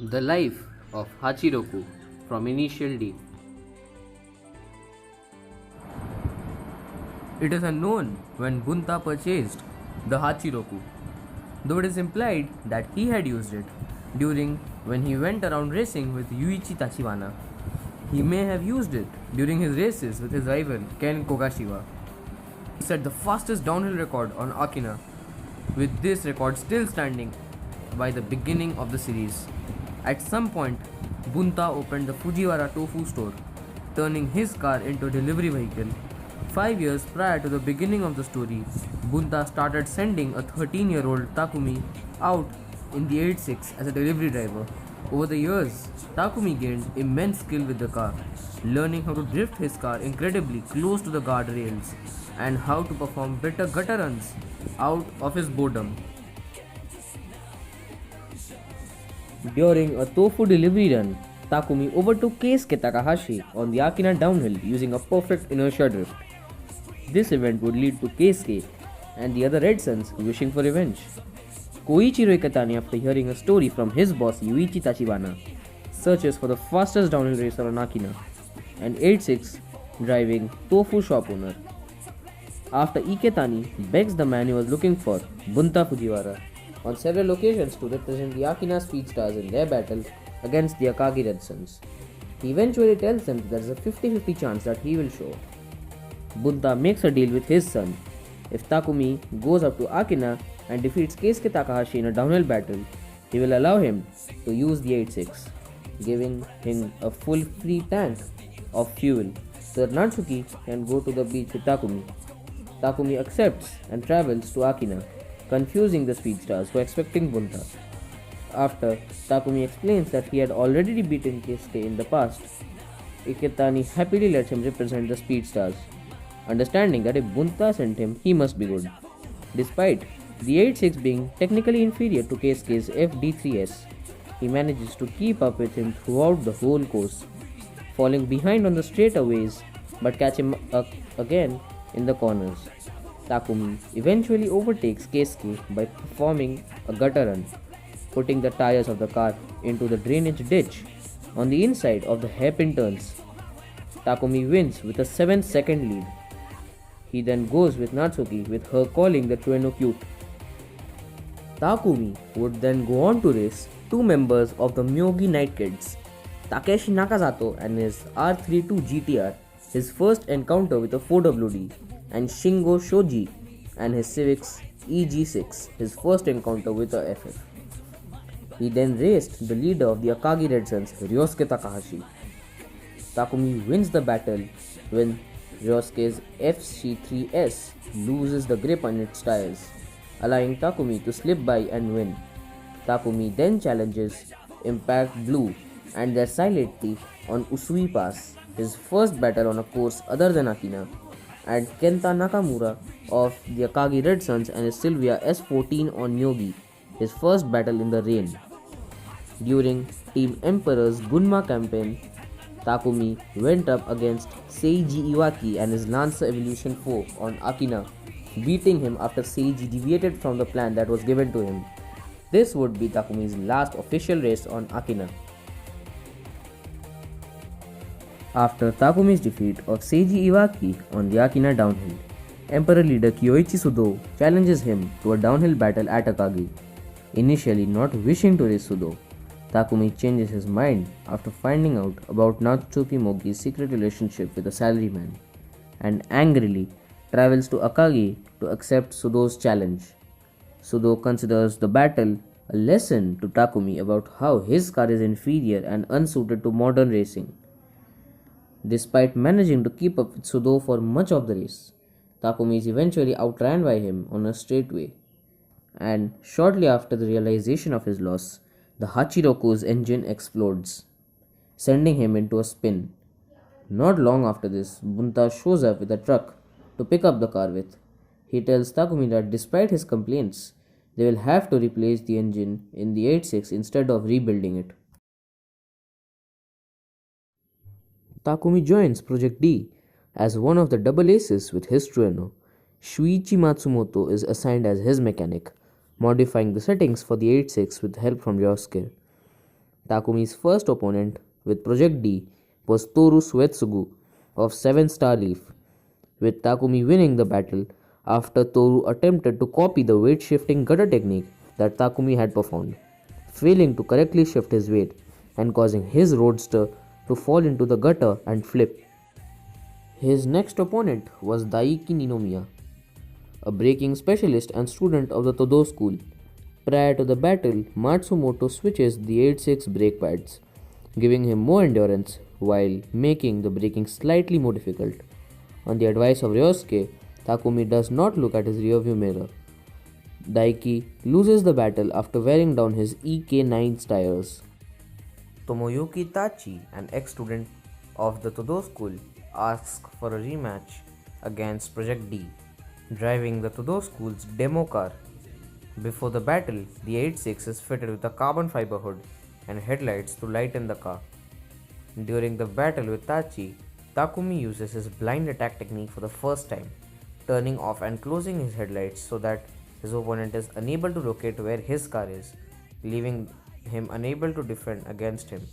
The life of Hachiroku from initial D. It is unknown when Bunta purchased the Hachiroku, though it is implied that he had used it during when he went around racing with Yuichi Tachibana. He may have used it during his races with his rival Ken Kogashiwa. He set the fastest downhill record on Akina, with this record still standing by the beginning of the series. At some point, Bunta opened the Fujiwara Tofu store, turning his car into a delivery vehicle. 5 years prior to the beginning of the story, Bunta started sending a 13-year-old Takumi out in the 86 as a delivery driver. Over the years, Takumi gained immense skill with the car, learning how to drift his car incredibly close to the guardrails and how to perform better gutter runs out of his boredom. During a tofu delivery run, Takumi overtook Keisuke Takahashi on the Akina downhill using a perfect inertia drift. This event would lead to Keisuke and the other Red Suns wishing for revenge. Koichiro Iketani, after hearing a story from his boss Yuichi Tachibana, searches for the fastest downhill racer on Akina, an 8-6 driving tofu shop owner. After Iketani begs the man he was looking for, Bunta Fujiwara, on several occasions to represent the Akina Speedstars in their battle against the Akagi Red Suns. He eventually tells them that there is a 50-50 chance that he will show. Bunta makes a deal with his son. If Takumi goes up to Akina and defeats Keisuke Takahashi in a downhill battle, he will allow him to use the 8-6, giving him a full free tank of fuel so that Natsuki can go to the beach with Takumi. Takumi accepts and travels to Akina, confusing the Speedstars who are expecting Bunta. After Takumi explains that he had already beaten Keisuke in the past, Iketani happily lets him represent the Speedstars, understanding that if Bunta sent him, he must be good. Despite the 8-6 being technically inferior to Keisuke's FD3S, he manages to keep up with him throughout the whole course, falling behind on the straightaways but catch him up again in the corners. Takumi eventually overtakes Keisuke by performing a gutter run, putting the tires of the car into the drainage ditch on the inside of the hairpin turns. Takumi wins with a 7-second lead. He then goes with Natsuki, with her calling the Trueno cute. Takumi would then go on to race two members of the Myogi Night Kids, Takeshi Nakazato and his R32 GTR, his first encounter with a 4WD, and Shingo Shoji and his Civics EG6, his first encounter with a FF. He then raced the leader of the Akagi Red Suns, Ryosuke Takahashi. Takumi wins the battle when Ryosuke's FC3S loses the grip on its tires, allowing Takumi to slip by and win. Takumi then challenges Impact Blue and their Silent Thief on Usui Pass, his first battle on a course other than Akina, and Kenta Nakamura of the Akagi Red Suns and his Sylvia S14 on Nyogi, his first battle in the rain. During Team Emperor's Gunma campaign, Takumi went up against Seiji Iwaki and his Lancer Evolution 4 on Akina, beating him after Seiji deviated from the plan that was given to him. This would be Takumi's last official race on Akina. After Takumi's defeat of Seiji Iwaki on the Akina downhill, Emperor leader Kyoichi Sudo challenges him to a downhill battle at Akagi. Initially not wishing to race Sudo, Takumi changes his mind after finding out about Natsuki Mogi's secret relationship with a salaryman, and angrily travels to Akagi to accept Sudo's challenge. Sudo considers the battle a lesson to Takumi about how his car is inferior and unsuited to modern racing. Despite managing to keep up with Sudo for much of the race, Takumi is eventually outran by him on a straightaway, and shortly after the realization of his loss, the Hachiroku's engine explodes, sending him into a spin. Not long after this, Bunta shows up with a truck to pick up the car with. He tells Takumi that despite his complaints, they will have to replace the engine in the 8-6 instead of rebuilding it. Takumi joins Project D as one of the double aces with his Trueno. Shuichi Matsumoto is assigned as his mechanic, modifying the settings for the 8-6 with help from Ryosuke. Takumi's first opponent with Project D was Toru Suetsugu of 7 Star Leaf, with Takumi winning the battle after Toru attempted to copy the weight shifting gutter technique that Takumi had performed, failing to correctly shift his weight and causing his roadster to fall into the gutter and flip. His next opponent was Daiki Ninomiya, a braking specialist and student of the Todo school. Prior to the battle, Matsumoto switches the 8-6 brake pads, giving him more endurance while making the braking slightly more difficult. On the advice of Ryosuke, Takumi does not look at his rearview mirror. Daiki loses the battle after wearing down his EK9 tires. Tomoyuki Tachi, an ex-student of the Todo school, asks for a rematch against Project D, driving the Todo school's demo car. Before the battle, the 8-6 is fitted with a carbon fiber hood and headlights to lighten the car. During the battle with Tachi, Takumi uses his blind attack technique for the first time, turning off and closing his headlights so that his opponent is unable to locate where his car is, leaving him unable to defend against him.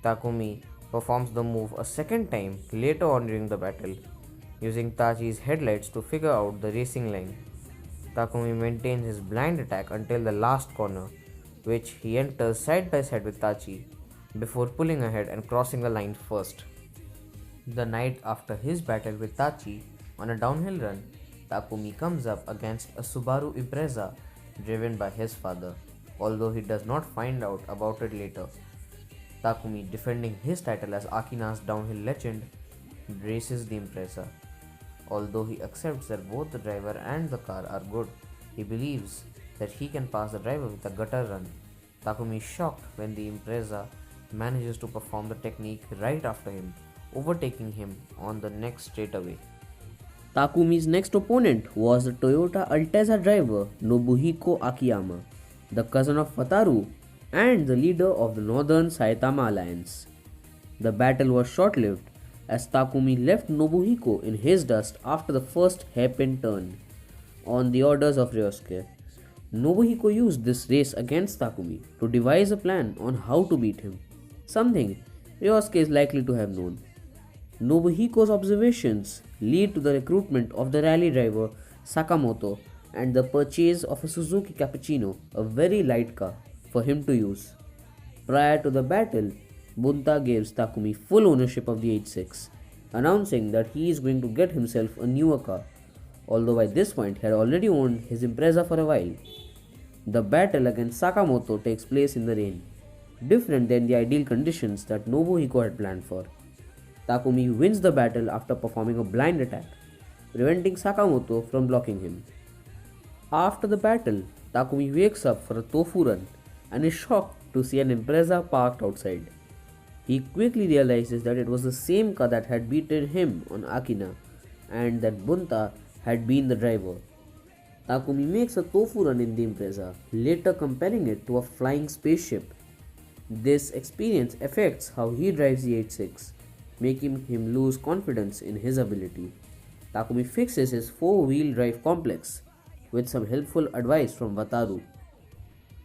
Takumi performs the move a second time later on during the battle, using Tachi's headlights to figure out the racing line. Takumi maintains his blind attack until the last corner, which he enters side by side with Tachi before pulling ahead and crossing the line first. The night after his battle with Tachi on a downhill run, Takumi comes up against a Subaru Impreza driven by his father, although he does not find out about it later. Takumi, defending his title as Akina's downhill legend, races the Impreza. Although he accepts that both the driver and the car are good, he believes that he can pass the driver with a gutter run. Takumi is shocked when the Impreza manages to perform the technique right after him, overtaking him on the next straightaway. Takumi's next opponent was the Toyota Altezza driver Nobuhiko Akiyama, the cousin of Wataru and the leader of the Northern Saitama Alliance. The battle was short-lived as Takumi left Nobuhiko in his dust after the first hairpin turn. On the orders of Ryosuke, Nobuhiko used this race against Takumi to devise a plan on how to beat him, something Ryosuke is likely to have known. Nobuhiko's observations lead to the recruitment of the rally driver Sakamoto and the purchase of a Suzuki Cappuccino, a very light car, for him to use. Prior to the battle, Bunta gives Takumi full ownership of the 8-6, announcing that he is going to get himself a newer car, although by this point he had already owned his Impreza for a while. The battle against Sakamoto takes place in the rain, different than the ideal conditions that Nobuhiko had planned for. Takumi wins the battle after performing a blind attack, preventing Sakamoto from blocking him. After the battle, Takumi wakes up for a tofu run and is shocked to see an Impreza parked outside. He quickly realizes that it was the same car that had beaten him on Akina and that Bunta had been the driver. Takumi makes a tofu run in the Impreza, later comparing it to a flying spaceship. This experience affects how he drives the 8-6, making him lose confidence in his ability. Takumi fixes his 4-wheel drive complex with some helpful advice from Wataru.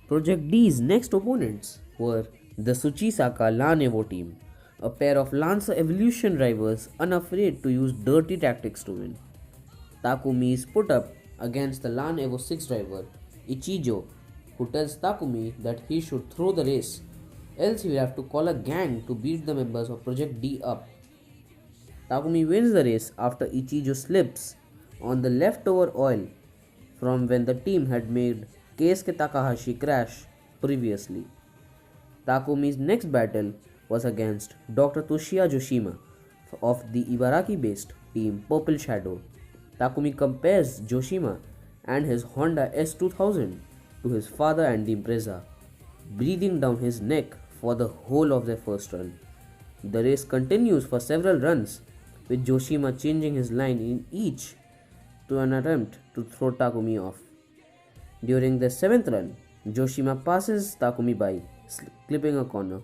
Project D's next opponents were the Tsuchisaka LAN Evo team, a pair of Lancer Evolution drivers unafraid to use dirty tactics to win. Takumi is put up against the LAN Evo 6 driver Ichijo, who tells Takumi that he should throw the race, else he will have to call a gang to beat the members of Project D up. Takumi wins the race after Ichijo slips on the leftover oil from when the team had made Keisuke Takahashi crash previously. Takumi's next battle was against Dr. Toshiya Joshima of the Ibaraki-based team Purple Shadow. Takumi compares Joshima and his Honda S2000 to his father and the Impreza, breathing down his neck for the whole of their first run. The race continues for several runs, with Joshima changing his line in each to an attempt to throw Takumi off. During the 7th run, Joshima passes Takumi by, clipping a corner.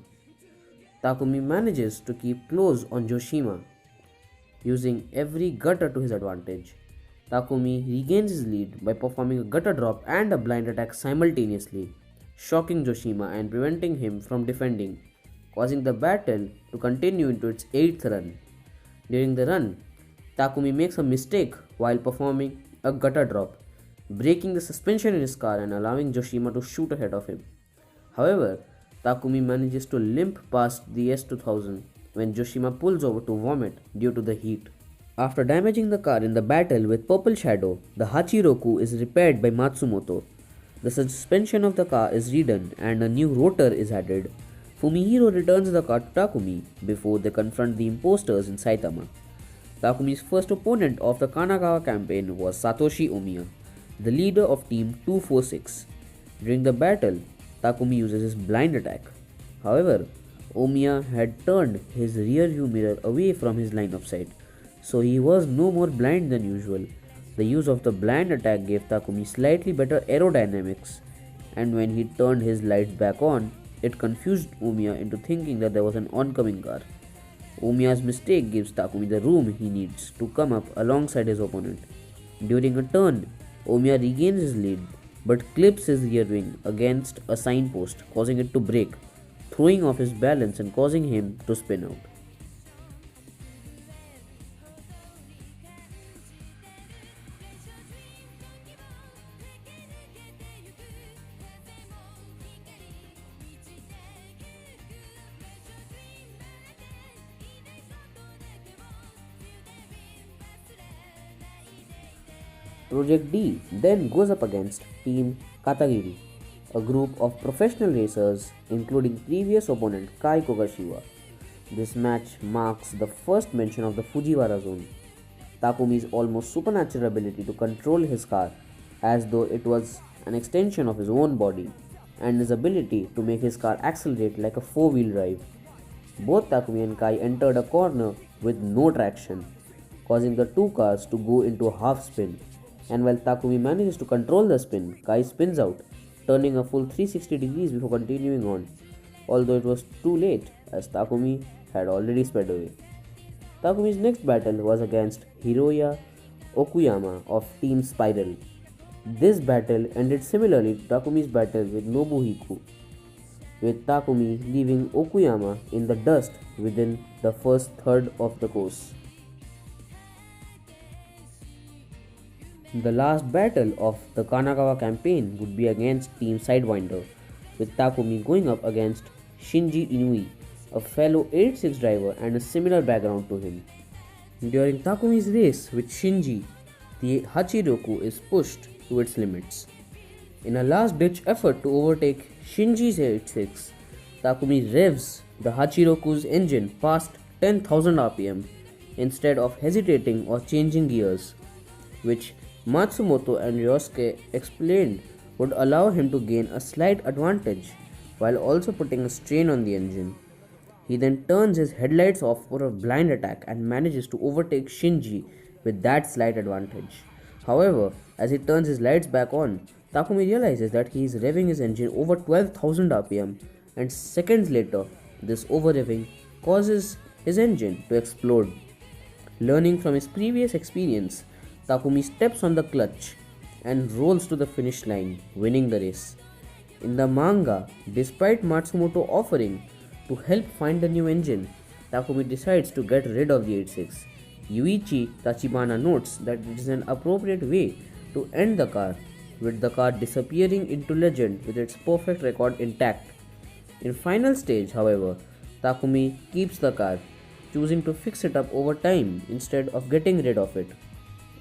Takumi manages to keep close on Joshima, using every gutter to his advantage. Takumi regains his lead by performing a gutter drop and a blind attack simultaneously, shocking Joshima and preventing him from defending, causing the battle to continue into its 8th run. During the run, Takumi makes a mistake while performing a gutter drop, breaking the suspension in his car and allowing Joshima to shoot ahead of him. However, Takumi manages to limp past the S2000 when Joshima pulls over to vomit due to the heat. After damaging the car in the battle with Purple Shadow, the Hachiroku is repaired by Matsumoto. The suspension of the car is redone and a new rotor is added. Fumihiro returns the car to Takumi before they confront the imposters in Saitama. Takumi's first opponent of the Kanagawa campaign was Satoshi Omiya, the leader of Team 246. During the battle, Takumi uses his blind attack. However, Omiya had turned his rear view mirror away from his line of sight, so he was no more blind than usual. The use of the blind attack gave Takumi slightly better aerodynamics, and when he turned his lights back on, it confused Omiya into thinking that there was an oncoming car. Omiya's mistake gives Takumi the room he needs to come up alongside his opponent. During a turn, Omiya regains his lead but clips his rear wing against a signpost, causing it to break, throwing off his balance and causing him to spin out. Project D then goes up against Team Katagiri, a group of professional racers including previous opponent Kai Kogashiwa. This match marks the first mention of the Fujiwara zone. Takumi's almost supernatural ability to control his car as though it was an extension of his own body, and his ability to make his car accelerate like a four-wheel drive. Both Takumi and Kai entered a corner with no traction, causing the two cars to go into a half spin. And while Takumi manages to control the spin, Kai spins out, turning a full 360 degrees before continuing on, although it was too late as Takumi had already sped away. Takumi's next battle was against Hiroya Okuyama of Team Spiral. This battle ended similarly to Takumi's battle with Nobuhiko, with Takumi leaving Okuyama in the dust within the first third of the course. The last battle of the Kanagawa campaign would be against Team Sidewinder, with Takumi going up against Shinji Inui, a fellow 8-6 driver and a similar background to him. During Takumi's race with Shinji, the Hachiroku is pushed to its limits. In a last-ditch effort to overtake Shinji's 8-6, Takumi revs the Hachiroku's engine past 10,000 rpm instead of hesitating or changing gears, which Matsumoto and Ryosuke explained would allow him to gain a slight advantage while also putting a strain on the engine. He then turns his headlights off for a blind attack and manages to overtake Shinji with that slight advantage. However, as he turns his lights back on, Takumi realizes that he is revving his engine over 12,000 rpm, and seconds later, this over-revving causes his engine to explode. Learning from his previous experience, Takumi steps on the clutch and rolls to the finish line, winning the race. In the manga, despite Matsumoto offering to help find a new engine, Takumi decides to get rid of the 86. Yuichi Tachibana notes that it is an appropriate way to end the car, with the car disappearing into legend with its perfect record intact. In final stage, however, Takumi keeps the car, choosing to fix it up over time instead of getting rid of it.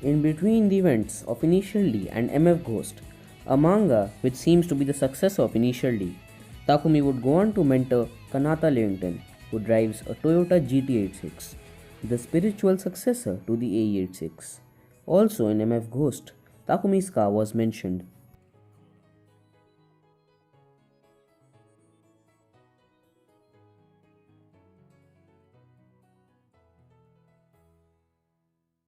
In between the events of Initial D and MF Ghost, a manga which seems to be the successor of Initial D, Takumi would go on to mentor Kanata Lewington, who drives a Toyota GT86, the spiritual successor to the AE86. Also in MF Ghost, Takumi's car was mentioned